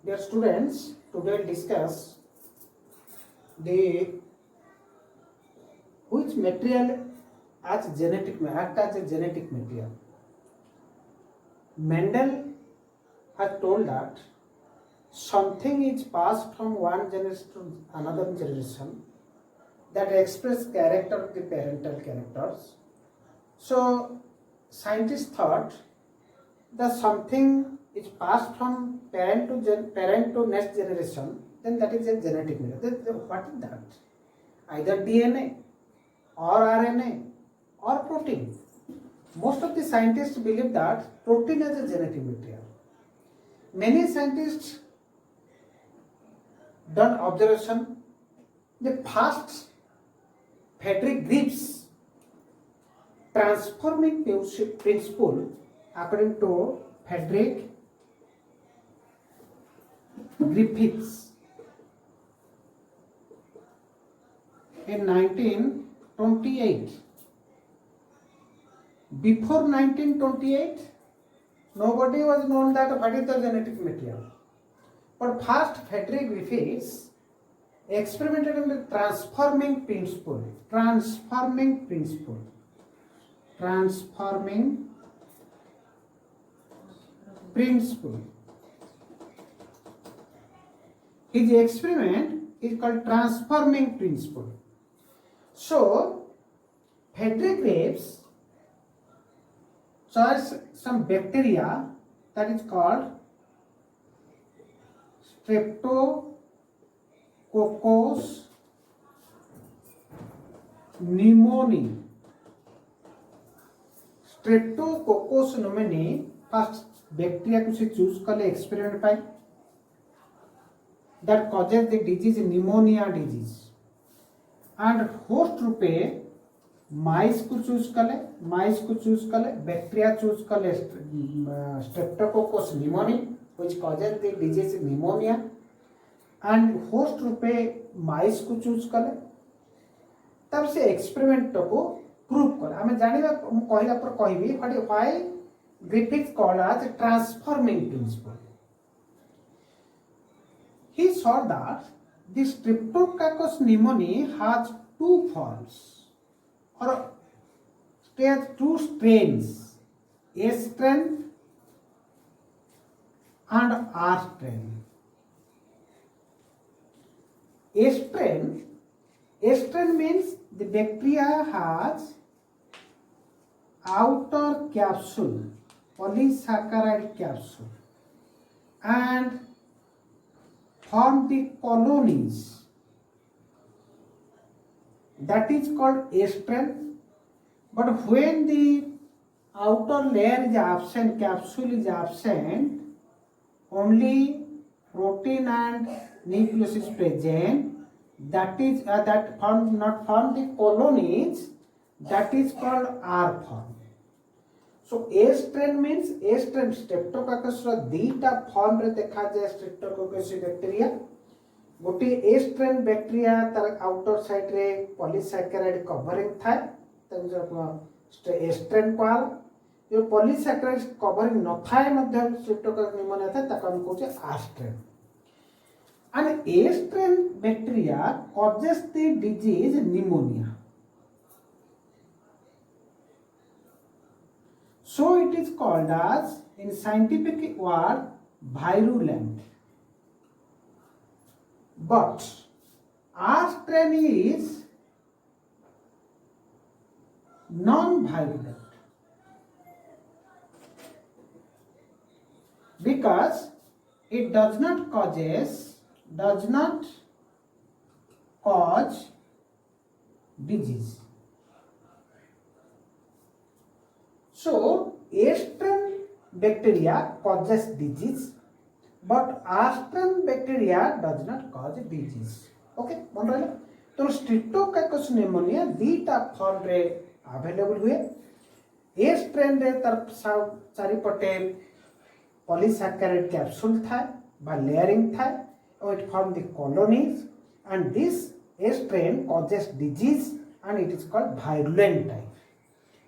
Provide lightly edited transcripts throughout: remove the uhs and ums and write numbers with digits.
Dear students, today we'll discuss the which material act as a genetic material. Mendel has told that something is passed from one generation to another generation that express character of the parental characters. So scientists thought that something is passed from parent to next generation, then that is a genetic material. What is that? Either DNA or RNA or protein. Most of the scientists believe that protein is a genetic material. Many scientists done observation. The first Frederick Griffiths transforming principle, according to Frederick Griffiths in 1928. Before 1928, nobody was known that what is the genetic material. But first Frederick Griffiths experimented on the transforming principle. His experiment is called transforming principle. So, Frederick Griffiths chose some bacteria that is called Streptococcus pneumoniae. Streptococcus pneumoniae first bacteria को से choose कले experiment pi that causes the disease pneumonia disease and host रूपे माइस को choose कले bacteria choose कले Streptococcus pneumoniae which causes the disease pneumonia and host रूपे माइस को choose कले तब से एक्सपेरिमेंट को प्रूव कर हमें जानिबा कहला पर कहबी why Griffiths called as transforming principle. He saw that the Streptococcus pneumoniae has two forms or two strains, A strain and R strain. A strain means the bacteria has outer capsule, polysaccharide capsule, and form the colonies. That is called A strain. But when the outer layer is absent, capsule is absent, only protein and nucleus is present. That is that not form the colonies. That is called R form. So A strain means A strain Streptococcus रो दीटा form रे देखा जाए Streptococcus bacteria गोटे A strain bacteria तार outer side रे polysaccharide covering थाए तक जो A strain कॉल जो पॉलीसैकेराइड कवरिंग न थाए मध्य Streptococcus pneumoniae थाए ताको हम कहते R strain. And A strain bacteria causes the disease pneumonia. So it is called as, in scientific word, virulent. But R strain is non-virulent because it does not cause disease. So, A strain bacteria causes disease, but R strain bacteria does not cause disease. Okay, मन रहा है. तो Streptococcus pneumoniae दीटा form रे available हुए. A strain रे तरफ चारि पटे पॉलीसैकेराइड कैप्सूल था, by layering था, or it formed the colonies, and this A strain causes disease, and it is called virulent type.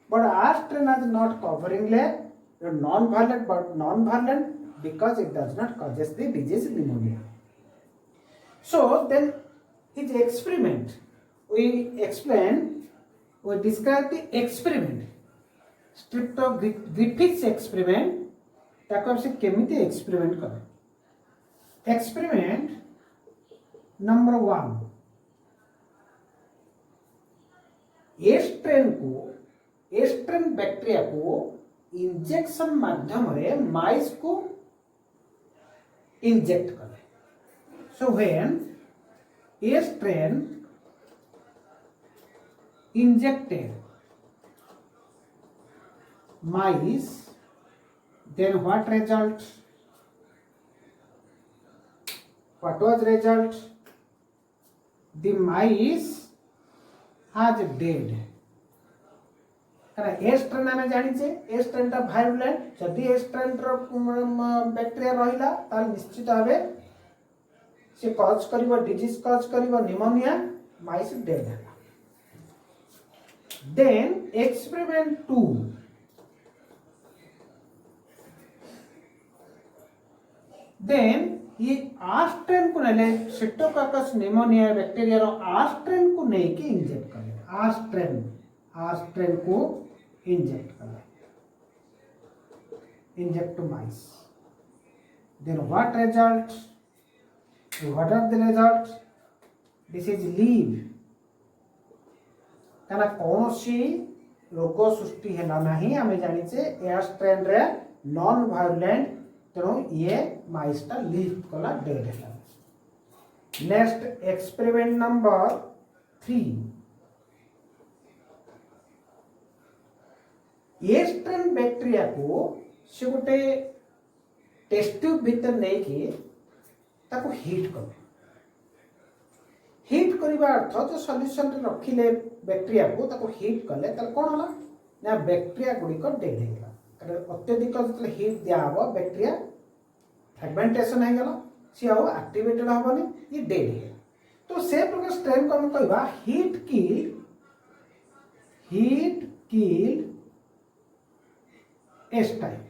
But R strain has not covering layer, non-virulent but non-virulent, because it does not causes the disease pneumonia. So then his experiment, we describe the experiment, Griffiths experiment, ताको हम से केमिति experiment कर experiment number 1 S strain bacteria को injection माध्यम रे mice को inject करे so when S strain injected mice, then what result? What was result? The mice has dead. कारण एस्ट्रेन आमे जानि छे एस्ट्रेन टा वायरुलेंट जदि एस्ट्रेन रो बैक्टीरिया रहिला ताल निश्चित भाबे से कॉज करिवो डिजीज कॉज करिवो निमोनिया माइस डेड होला देन एक्सपेरिमेंट 2 देन ये आस्ट्रेन को नेले सिटोकाकस निमोनिया बैक्टीरिया रो आस्ट्रेन को नहीं के इंजेक्ट करे आस्ट्रेन को इंजेक्ट करे inject to mice then what result what are the result this is live काना कोनोसी रोग सृष्टि हैला नाही आमे जानि छे आस्ट्रेन रे नॉन वायलेंट तेणु ये माइस टा लीव कला डेड है नेक्स्ट एक्सपेरिमेंट नंबर 3 एस्ट्रेन बैक्टीरिया को से गोटे टेस्ट ट्यूब भीतर नहीं कि ताको हीट कर हीट करबा अर्थ जो सॉल्यूशन रे रखिले बैक्टीरिया को ताको हीट कले त कोन होला ना बैक्टीरिया गुडी को डेड हेला अत्यधिक जो हिट दिया हम बैक्टीरिया फ्रेगमेंटेशन हो गला सी आउ एक्टिवेटेड हबनी ये डेड है तो से प्रकार स्ट्रेन को हम कहबा हीट किल एस टाइप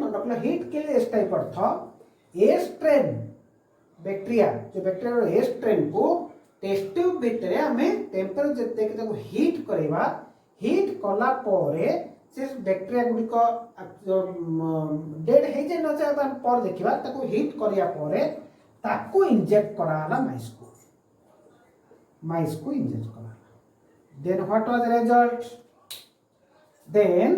मतलब हीट किल एस टाइप अर्थ ए स्ट्रेन बैक्टीरिया जो बैक्टीरिया ए स्ट्रेन को टेस्ट ट्यूब भितर हमें टेम्परेचर देके ताको हीट करबा हीट कला परे से बैक्टीरिया गुडी को डेड हे जे न चाहे तान पर देखिबा ताको हीट करिया परे ताको इंजेक्ट कराला माइस को इंजेक्ट कराला then what was result then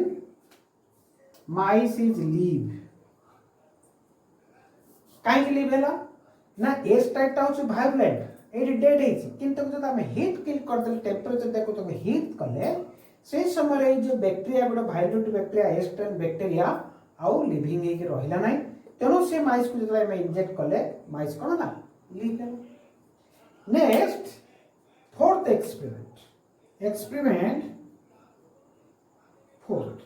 mice is live काहे लीव हैला ना एस टाइप ता होछ वायलेंट एडी डेड है किंतु जब हम हीट किल कर दे टेम्परेचर देखो तो हीट कले से समय रे जो bacteria good violent bacteria S strain bacteria आउ लिविंग हे के रहिला नै तेनो से माइस को जब हम इंजेक्ट कले माइस कोन ना लीव है नेक्स्ट फोर्थ एक्सपेरिमेंट फोर्थ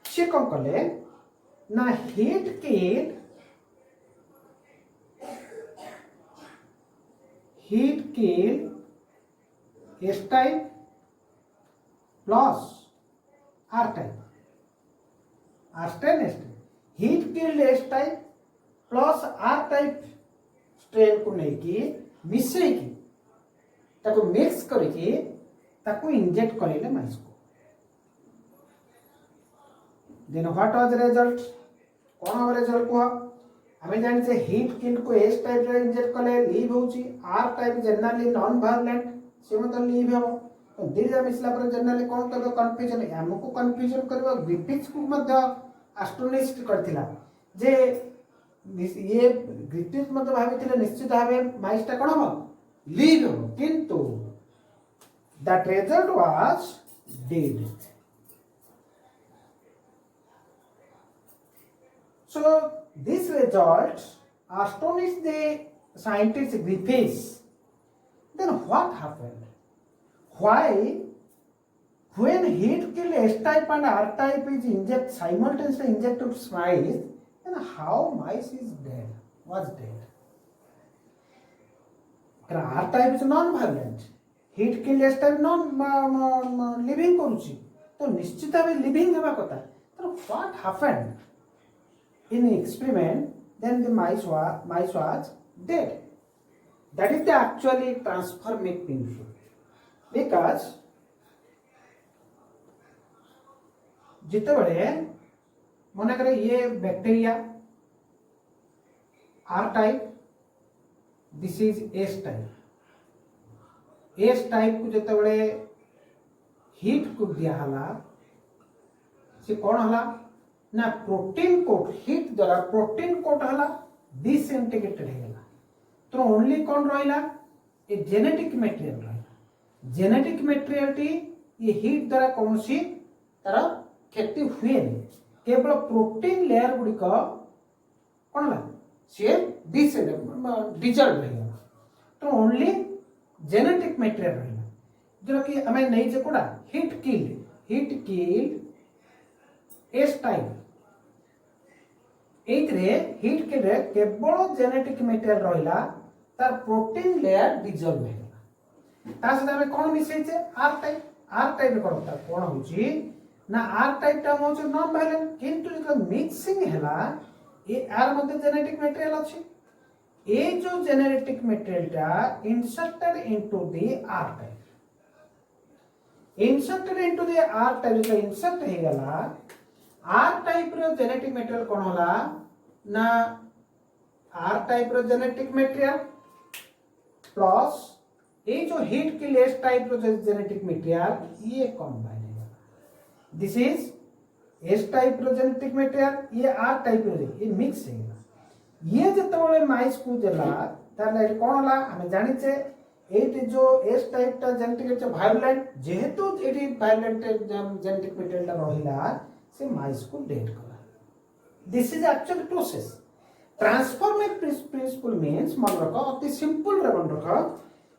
से कोन कले ना heat kill S type plus R type. R-strain S type. Heat killed S type plus R type strain को नहीं कि मिश्रे की ताको मिक्स करके ताको इंजेक्ट करेले माइस को then what was the result कोन हो रिजल्ट को हमें जान से हीट किल को एस टाइप रे इंजेक्ट कले लीव होची R type generally non violent से मतलब लीव हो तो दीर्घ मिसला पर जनरली कोन करबो कंफ्यूजन हमको कंफ्यूजन करबो ग्रिफिथ्स को मध्य एस्ट्रोनिस्ट करथिला जे ये ग्रिफिथ्स मतलब भाबिथिले निश्चित भाबे माइसटा कोन हो लीव हो किंतु that result was dead so this result astonished the scientist Griffiths. Then what happened? Why, when heat kill S type and R type is simultaneously injected to mice, then how mice is dead? Was dead? R type is non-violent. Heat kill S type non living करुची. तो निश्चित भाव living हेबा कथा तो what happened in experiment then the mice was dead that is the actually transforming principle because जिते बड़े मन करे ये bacteria R type this is S type S type को जिते बड़े हीट को दिया हला से कौन हला ना प्रोटीन कोट हीट द्वारा प्रोटीन कोट हला डिसइंटीग्रेटेड हो गला तो ओनली कौन रहिला ए जेनेटिक मटेरियल रहिला जेनेटिक मटेरियल टी ये हीट द्वारा कौन सी तार क्षति हुए केवल प्रोटीन लेयर गुडी को कौन हला से डिजॉल्व हो गला तो ओनली जेनेटिक मटेरियल रहिला जो कि हमें नहीं जे कोडा हीट किल्ड एस टाइप एथरे हीट किल्ड रे केवल जेनेटिक मटेरियल रहिला तार प्रोटीन लेयर डिजॉल्व हो गला ता से हमें कोन मिसै छे आर टाइप करता कोन होची ना आर टाइप टा होची नॉन वायलेंट किंतु जो मिक्सिंग हैला ये आर मध्ये जेनेटिक मटेरियल अछि ए जो जेनेटिक मटेरियल टा inserted into the R type inserted into the R type जो इंसर्ट हे गला आर टाइप रो जेनेटिक मटेरियल कोन होला ना आर टाइप रो जेनेटिक मटेरियल प्लस ए जो हीट के लेस टाइप रो जेनेटिक मटेरियल ये कंबाइन हे गला दिस इज एस टाइप रो जेनेटिक मटेरियल ये आर टाइप रो ये मिक्स हे गला ये जतबेले माइस को देला ताले कोन होला हमें जानि छे एट जो एस टाइप टा जेनेटिक जो वायलेंट जेहेतु एटी वायलेंट जेनेटिक मटेरियल टा रहिला से माइस को डेड कला this is actual process transforming principle means मन रखो अति सिंपल रे मन रखो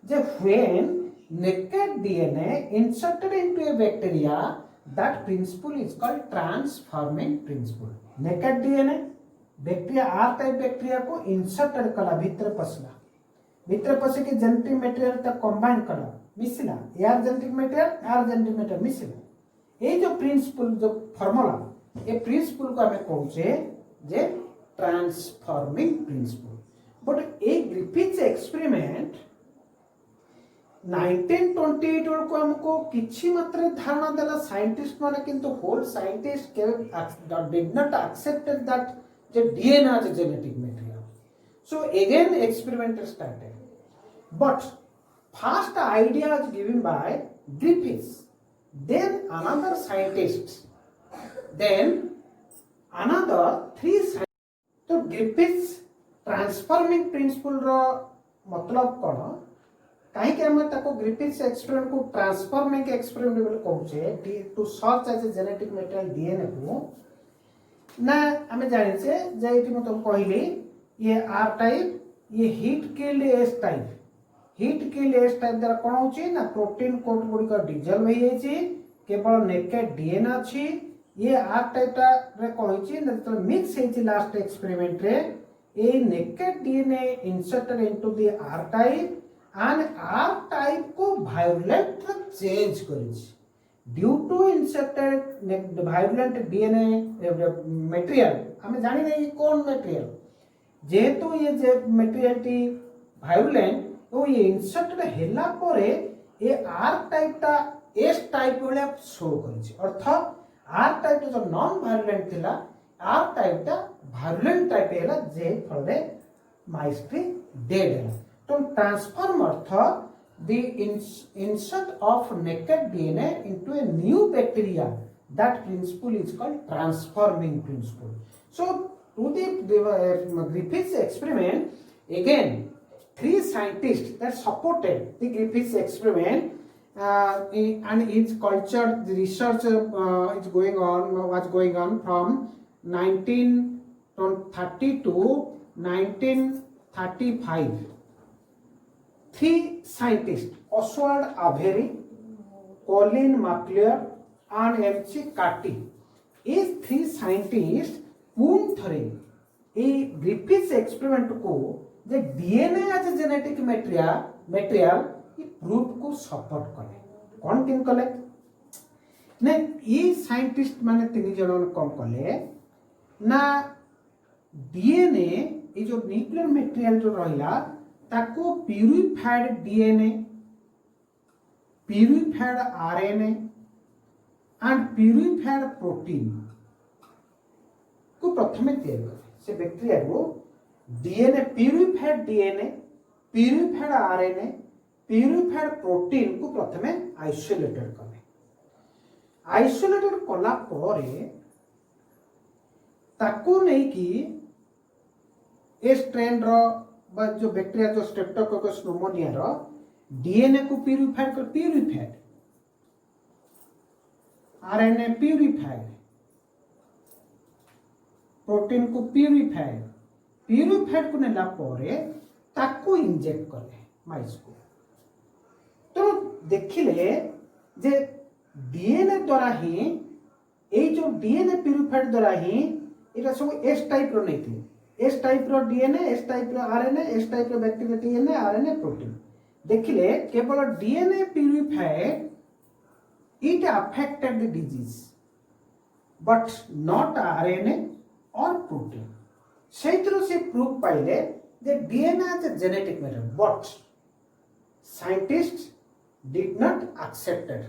जे when naked DNA inserted into a bacteria that principle is called transforming principle naked DNA bacteria R type bacteria को इंसर्टेड कला भीतर पसे के जेनेटिक मटेरियल तक कंबाइन कला मिसिला यार जेनेटिक मटेरियल मिसिला ये जो प्रिंसिपल जो फार्मूला ये प्रिंसिपल को हमें कहूचे जे transforming principle but a Griffiths experiment 1928 को हमको किछि मात्रा धारणा देला साइंटिस्ट माने किंतु whole scientist did not accepted that the DNA as a genetic material. So again experiment started. But first idea was given by Griffiths. Then another scientist. Then another three scientists. So Griffiths transforming principle रो मतलब कौन कहीं के हमें ताको Griffiths experiment को transforming experiment बोल कहूचे to search as a genetic material DNA को ना हमें जाने से जैसे मैं तुम कहली ये आर टाइप ये हीट किल्ड एस टाइप द्वारा कौन होची ना प्रोटीन कोट गुडी का डिजॉल्व हो जाई केवल नेकेड डीएनए अछि ये आर टाइप टा रे कहची ना तो मिक्स हेची लास्ट एक्सपेरिमेंट रे a naked DNA inserted into the R type and R type को वायलेंट चेंज करिछि due to inserted virulent DNA material हमें जानी नहीं कौन मटेरियल जेहेतु ये जे मटेरियल टी वायलेंट तो ये इंसर्टेड हेला परे ये आर टाइप टा एस टाइप वाला शो करछि अर्थात आर टाइप जो नॉन वायलेंट थिला आर टाइप टा वायलेंट टाइप हेला जे फले माइस टी डेड हेला तो transform earth the insert of naked DNA into a new bacteria. That principle is called transforming principle. So, to the Griffiths experiment, again, three scientists that supported the Griffiths experiment and its culture, the research was going on from 1930 to 1935. Three scientists, Oswald Avery, Colin McClure, and M.C. Carty. These three scientists पूर्ण थरे ये Griffiths experiment को जे DNA as a genetic material ये proof को support कले कौन किन कले ने ये साइंटिस्ट माने तीन जन कौन कले ना डीएनए ये जो न्यूक्लियर मटेरियल जो रहिला ताको purified DNA purified RNA and purified protein को प्रथम तैयार करे से बैक्टीरिया को DNA purified RNA purified protein को प्रथम आइसोलेटेड करे आइसोलेटेड कला परे ताको नहीं कि ए स्ट्रेन रो जो बैक्टीरिया जो स्ट्रेप्टोकोकस न्यूमोनिया रो डीएनए को प्यूरिफाइड आरएनए प्यूरिफाइड प्रोटीन को प्यूरिफाइड को नेला परे ताको इंजेक्ट कले माइस को तो देखिले जे डीएनए द्वारा ही ए जो डीएनए प्यूरिफाइड द्वारा ही एटा सब एस टाइप रो नहीं एस टाइप रो डीएनए एस टाइप रो आरएनए एस टाइप रो बैक्टीरिया डीएनए आरएनए प्रोटीन देखिले केवल DNA purified it affected the disease but not RNA or protein सेइथरो से प्रूफ पाइले जे DNA is a genetic matter but scientists did not accepted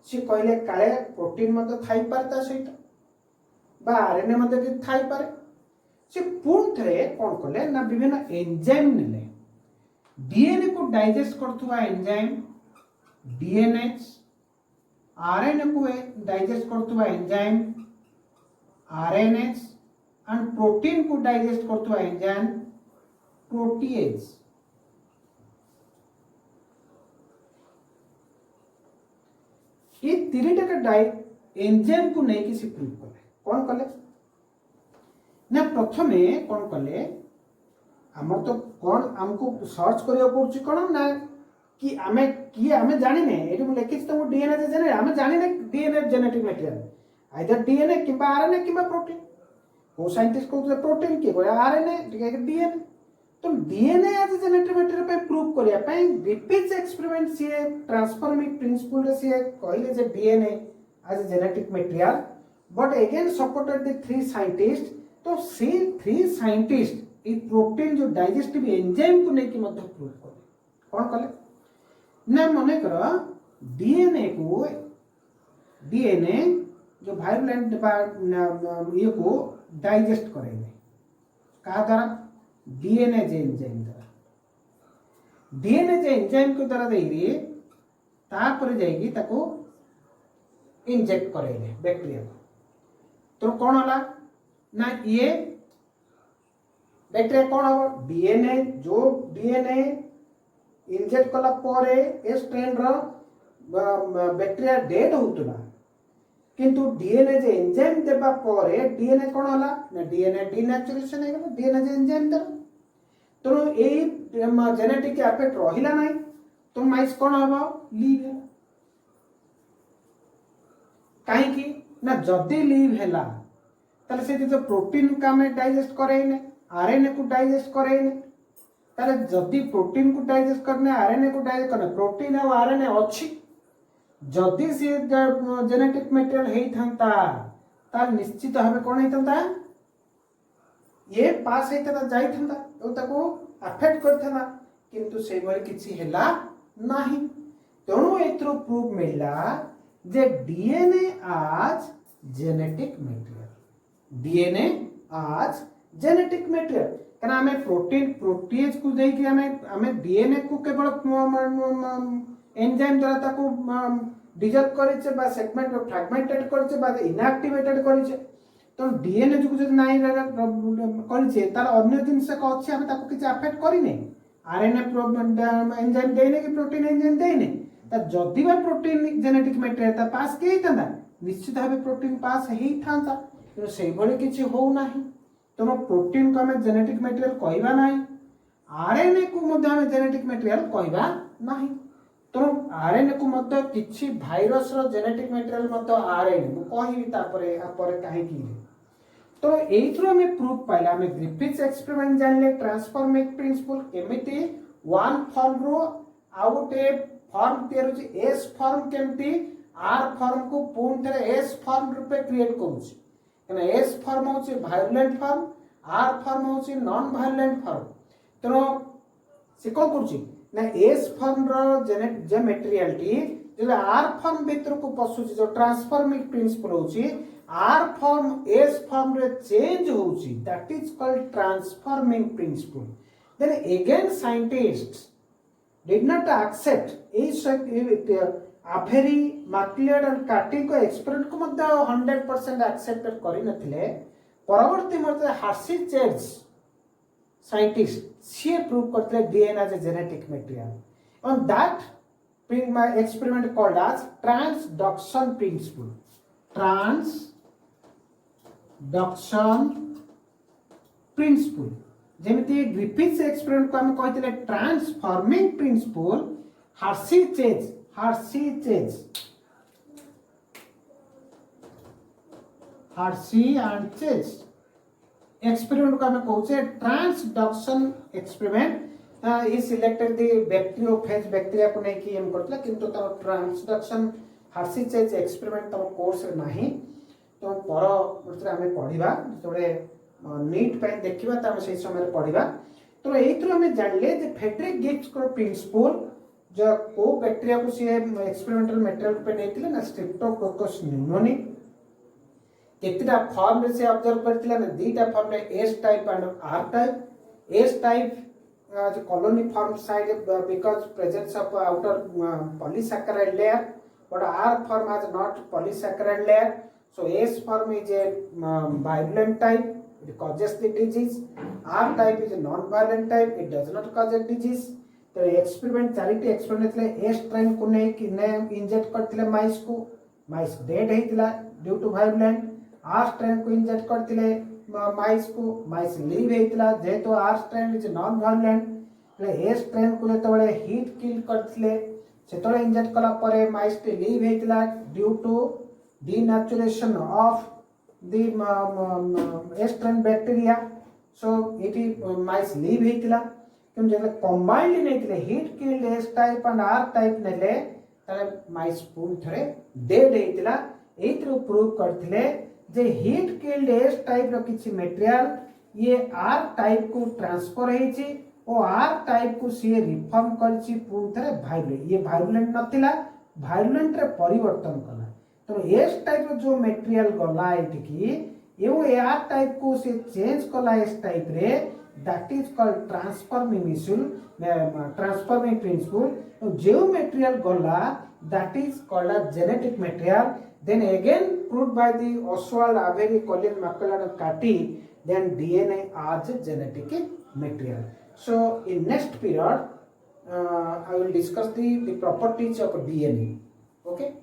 से कहले काले protein मते Thai पारता सहित बा आरएनए मते थाई पारे से पूर्ण थरे कोन कले ना विभिन्न एंजाइम नेले डीएनए को डाइजेस्ट करथुवा एंजाइम डीएनएच आरएनए को डाइजेस्ट करथुवा एंजाइम आरएनएच एंड प्रोटीन को डाइजेस्ट करथुवा एंजाइम प्रोटीएज ये तीनटा का एंजाइम को नहीं किसी प्रूव कले कौन कले ना प्रथमे कौन कले हमर तो कौन हमको सर्च करिया पड़छि कोन ना कि आमे जानिने एटी मु लिखि तो डीएनए जे जाने आमे जानिने DNA genetic material either DNA किबा आरएनए किबा प्रोटीन को साइंटिस्ट को प्रोटीन के कोई आरएनए ठीक डीएनए तो डीएनए एज जेनेटिक मटेरियल पे प्रूव करिया पे रिपीट एक्सपेरिमेंट से ट्रांसफॉर्मिंग प्रिंसिपल रे से कहले जे DNA as genetic material but again supported the three scientist तो से थ्री साइंटिस्ट ए प्रोटीन जो डाइजेस्टिव एंजाइम को लेके मध्य प्रूव करे कौन कले ना मने कर डीएनए जो वायरलेंट ये को डाइजेस्ट करेंगे कहा द्वारा डीएनए जे एंजाइम द्वारा डीएनए जे एंजाइम को द्वारा देइरी तापर जाइगी ताको इंजेक्ट करेंगे बैक्टीरिया को तो कौन होला ना ये बैक्टीरिया कौन हो डीएनए जो डीएनए इंजेक्ट कला परे a strain row bacteria dead होतला किंतु डीएनए जे एंजाइम देबा परे डीएनए कोन होला ना डीएनए डीनेचुरेशन हे गेला डीएनए जे एंजाइम दर तो ए जेनेटिक एफेक्ट रहिला नै तो माइस कोन हबो लीव काहे की ना जदी लीव हैला तले से जो प्रोटीन का में डाइजेस्ट करेने आरएनए को डाइजेस्ट करेने तारे जदी प्रोटीन को डाइजेस्ट करने आरएनए को डाइजेस्ट करने प्रोटीन और आरएनए अच्छी जदी से जेनेटिक मटेरियल हेई थांता तार निश्चित भाबे कोन हेई थांता ये पास हेई थांता जाई थांता तो ताको अफेक्ट करथना किंतु से भली किछि हैला नाही तणु एथरो प्रूफ मिलला जे डीएनए आज जेनेटिक मटेरियल डीएनए आज जेनेटिक मटेरियल कना हमें प्रोटीन प्रोटीज को देई कि हमें डीएनए को केवल एंजाइम द्वारा ताको डिजल्व करिছে बा सेगमेंट फ्रैगमेंटेड करिছে बा इनएक्टिवेटेड करिছে तो डीएनए जो जब नाही करिছে तार अन्य जिंस का अछि हमें ताको किछ अफेक्ट करिने आरएनए एंजाइम देने कि प्रोटीन एंजाइम देने ता जदी बा प्रोटीन जेनेटिक मटेरियल ता पास के हितांदा निश्चित भाबे प्रोटीन पास हेई थांता तो सेई भली किछ हो नाही तो प्रोटीन को हमें जेनेटिक मटेरियल कहबा नाही आरएनए को मध्य हमें जेनेटिक मटेरियल कहबा नाही तो आरएनए को मध्य किछि भाइरस रो जेनेटिक मटेरियल मध्य आरएनए मु कहिबी तापरे आपरे काहे की तो एथरो हमें प्रूफ पाइला हमें ग्रिफिथ्स एक्सपेरिमेंट जानले ट्रांसफॉर्मिंग प्रिंसिपल केमिति वन फॉर्म रो आउट ए फॉर्म तयार होची एस फॉर्म केमिति आर फॉर्म को पुणी थे एस फॉर्म रूपे क्रिएट करुच्ची एस फॉर्म हूँ भायोलेंट फॉर्म आर फॉर्म हूँ नॉन भायोलेंट फॉर्म तेणु सी कौन कर एस फॉर्म रो मेटेरियल टी जो आर फॉर्म भीतर को पशुची जो ट्रांसफॉर्मिंग प्रिंसिपल होची आर फॉर्म एस फॉर्म रे चेंज होची that is called transforming principle then again scientists did not accept Avery MacLeod and McCarty को एक्सपेरिमेंट को मध्य 100% एक्सेप्ट करि नथिले परवर्ती मते हार्सी चेज साइंटिस्ट सी प्रूव करते DNA as a genetic material on that experiment called as transduction principle. Transduction principle. जेमिति ग्रिफिथ्स एक्सपेरिमेंट को हम कहते transforming principle Hershey and Chase experiment को हम कहते transduction experiment he selected the bacteriophage bacteria को नहीं कि हम करतला किंतु तार ट्रांसडक्शन हार्सी चेज एक्सपेरिमेंट तार कोर्स रे नाही तो पर मतलब हमें पढिबा जेतबे नीट पे देखिबा त हम सही समय रे पढिबा तो एथरो हमें जानले जे फेडरिक गिब्स को प्रिंसिपल जो को बैक्टीरिया को से एक्सपेरिमेंटल मटेरियल पे नेतिले ना स्ट्रेप्टोकोकस न्यूमोनी केतिरा फॉर्म रे से ऑब्जर्व करतिला ना दीटा फॉर्म रे S type and R type S type the colony form side because presence of outer polysaccharide layer but R form has not polysaccharide layer so S form is a virulent type it causes the disease R type is a non-violent type it does not cause a disease तो experiment चारिटी experiment ले A strain को ने inject करथिले mice dead हेतिला due to virulent R strain को inject करथिले mice live हेतिला जेतो R strain is non virulent A strain को जेतबेले हीट किल करथिले सेतबेले इंजेक्ट कला परे माइस टे लिव हेतिला due to denaturation of the A strain bacteria so it mice live हेतिला किम जे कंबाइंड नेतिले heat killed S type and R type नेले तले माइस पूर्ण थरे डेड हेतिला एथरो प्रूव करथिले जे हीट किल्ड एस टाइप रो किछि मटेरियल ये आर टाइप को ट्रांसफर हेछि ओ आर टाइप को सी रिफॉर्म करछि पूर्ण थरे वायलेंट ये वायलेंट नथिला वायलेंट रे परिवर्तन कला तो एस टाइप रो जो मटेरियल गला एटिकी एवो आर टाइप को से चेंज कला एस टाइप रे that is called transforming principle जो material गला that is called a genetic material then again proved by the Oswald Avery Colin McCullough and Carty then DNA as a genetic material so in next period I will discuss the properties of DNA okay